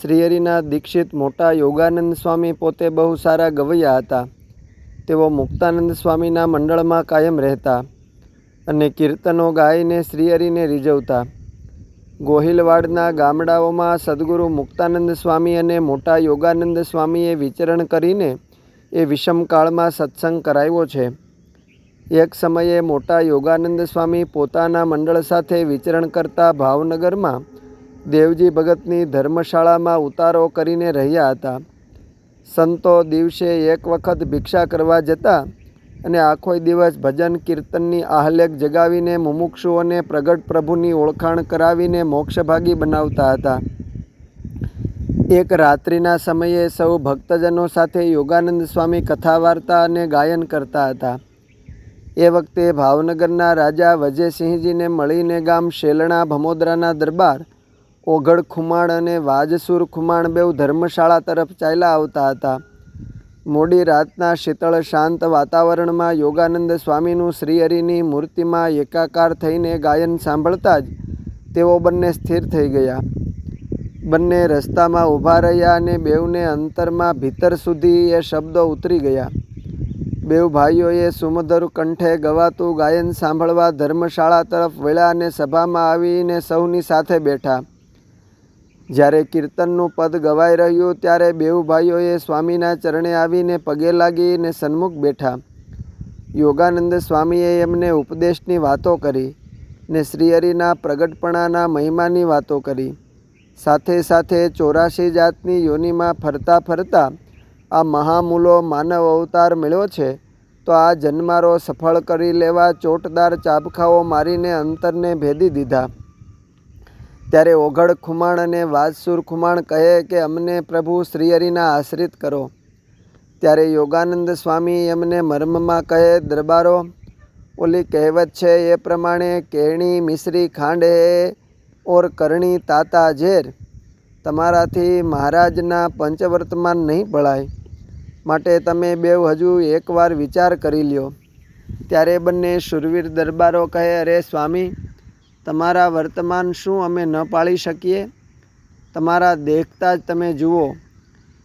શ્રીહરિના દીક્ષિત મોટા યોગાનંદ સ્વામી પોતે બહુ સારા ગવૈયા હતા. તેઓ મુક્તાનંદ સ્વામીના મંડળમાં કાયમ રહેતા અને કીર્તનો ગાઈને શ્રીહરિને રીઝવતા. ગોહિલવાડના ગામડાઓમાં સદગુરુ મુક્તાનંદ સ્વામી અને મોટા યોગાનંદ સ્વામીએ વિચરણ કરીને એ વિષમકાળમાં સત્સંગ કરાવ્યો છે. એક સમયે મોટા યોગાનંદ સ્વામી પોતાના મંડળ સાથે વિચરણ કરતા ભાવનગરમાં દેવજી ભગતની ધર્મશાળામાં ઉતારો કરીને રહ્યા હતા. સંતો દિવસે એક વખત ભિક્ષા કરવા જતા અને આખો દિવસ ભજન કીર્તનની આહલેખ જગાવીને મુમુક્ષુઓને પ્રગટ પ્રભુની ઓળખાણ કરાવીને મોક્ષભાગી બનાવતા હતા. એક રાત્રિના સમયે સૌ ભક્તજનો સાથે યોગાનંદ સ્વામી કથા વાર્તા અને ગાયન કરતા હતા. એ વખતે ભાવનગરના રાજા વજયસિંહજીને મળીને ગામ શેલણા ભમોદરાના દરબાર ઓઘડ ખુમાણ અને વાજસુર ખુમાણ બેઉ ધર્મશાળા તરફ ચાલ્યા આવતા હતા. મોડી રાતના શીતળ શાંત વાતાવરણમાં યોગાનંદ સ્વામીનું શ્રીહરિની મૂર્તિમાં એકાકાર થઈને ગાયન સાંભળતા જ તેઓ બંને સ્થિર થઈ ગયા. બંને રસ્તામાં ઊભા રહ્યા અને બેઉને અંતરમાં ભીતર સુધી એ શબ્દો ઉતરી ગયા. બેઉ ભાઈઓએ સુમધુર કંઠે ગવાતું ગાયન સાંભળવા ધર્મશાળા તરફ વળ્યા અને સભામાં આવીને સૌની સાથે બેઠા. જ્યારે કીર્તનનું પદ ગવાઈ રહ્યું ત્યારે બેઉ ભાઈઓએ સ્વામીના ચરણે આવીને પગે લાગીને સન્મુખ બેઠા. યોગાનંદ સ્વામીએ એમને ઉપદેશની વાતો કરી ને શ્રીહરિના પ્રગટપણાના મહિમાની વાતો કરી. સાથે સાથે 84 જાતની યોનિમાં ફરતા ફરતા આ મહામૂલો માનવ અવતાર મળ્યો છે તો આ જન્મારો સફળ કરી લેવા ચોટદાર ચાબખાઓ મારીને અંતરને ભેદી દીધા. ત્યારે ઓઘડ ખુમાણ અને વાજસુર ખુમાણ કહે કે અમને પ્રભુ શ્રીહરિના આશ્રિત કરો. ત્યારે યોગાનંદ સ્વામી એમને મર્મમાં કહે, દરબારો, ઓલી કહેવત છે એ પ્રમાણે કેણી મિશ્રી ખાંડ હે ઓર કરણી તાતા ઝેર. તમારાથી મહારાજના પંચવર્તમાન નહીં પડાય, માટે તમે બેઉ હજુ એકવાર વિચાર કરી લ્યો. ત્યારે બંને શૂરવીર દરબારો કહે, અરે સ્વામી, તમારા વર્તમાન શું અમે ન પાળી શકીએ? તમારા દેખતા જ તમે જુઓ.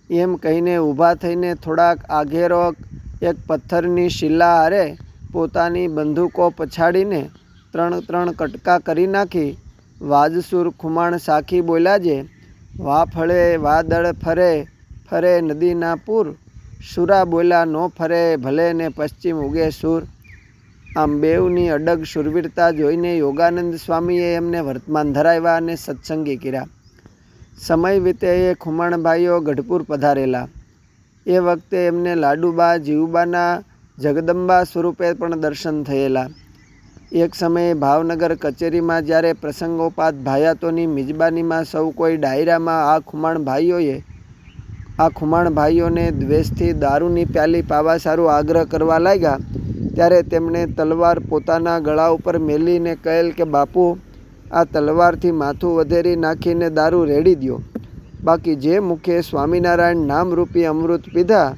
એમ કહીને ઊભા થઈને થોડાક આઘેરો એક પથ્થરની શિલા હારે પોતાની બંદૂકો પછાડીને 3 કટકા કરી નાખી વાજસુર ખુમાણ સાખી બોલ્યા જે, વા ફળે વાદળ ફરે ફરે નદીના પૂર, શુરા બોલ્યા નો ફરે ભલે ને પશ્ચિમ ઉગે સૂર. આમ બેઉની અડગ શૂરવીરતા જોઈને યોગાનંદ સ્વામીએ એમને વર્તમાન ધરાવ્યા અને સત્સંગી કર્યા. સમય વીતે એ ખુમાણભાઈઓ ગઢપુર પધારેલા. એ વખતે એમને લાડુબા જીવુબાના જગદંબા સ્વરૂપે પણ દર્શન થયેલા. એક સમયે ભાવનગર કચેરીમાં જ્યારે પ્રસંગોપાત ભાયાતોની મિજબાનીમાં સૌ કોઈ ડાયરામાં આ ખુમાણ ભાઈઓને દ્વેષથી દારૂની પ્યાલી પાવા સારું આગ્રહ કરવા લાગ્યા. ત્યારે તેમણે તલવાર પોતાના ગળા ઉપર મેલીને કહેલ કે બાપુ, આ તલવારથી માથું વધેરી નાખીને દારૂ રેડી દ્યો, બાકી જે મુખે સ્વામિનારાયણ નામરૂપી અમૃત પીધા